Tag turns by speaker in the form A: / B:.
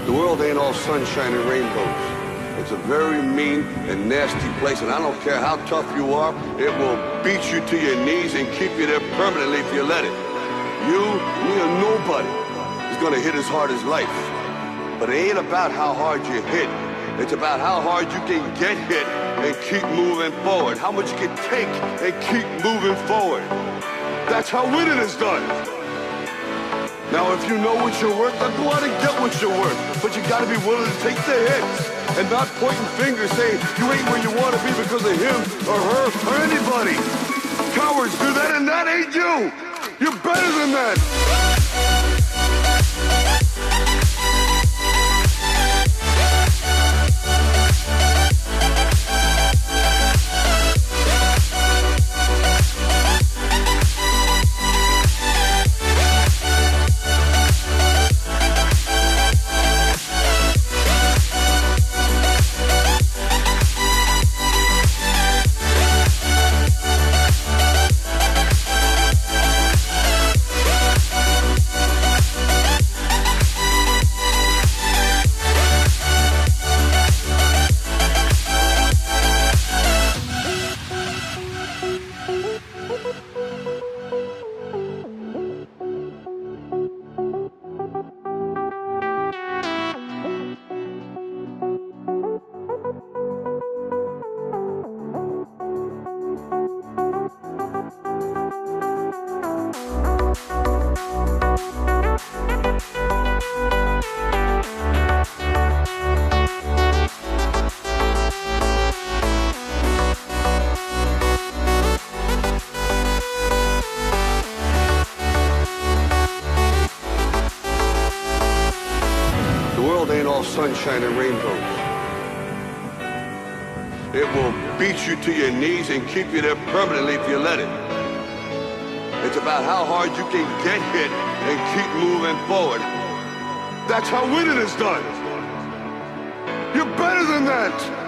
A: The world ain't all sunshine and rainbows. It's a very mean and nasty place, and I don't care how tough you are, it will beat you to your knees and keep you there permanently if you let it. You, me, or nobody is gonna hit as hard as life. But it ain't about how hard you hit. It's about how hard you can get hit and keep moving forward. How much you can take and keep moving forward. That's how winning is done. Now, if you know what you're worth, then go out and get what you're worth. But you gotta be willing to take the hits and not pointing fingers saying you ain't where you wanna be because of him or her or anybody. Cowards do that, and that ain't you. You're better than that. Ain't all sunshine and rainbows. It will beat you to your knees and keep you there permanently if you let it. It's about how hard you can get hit and keep moving forward. That's how winning is done. You're better than that.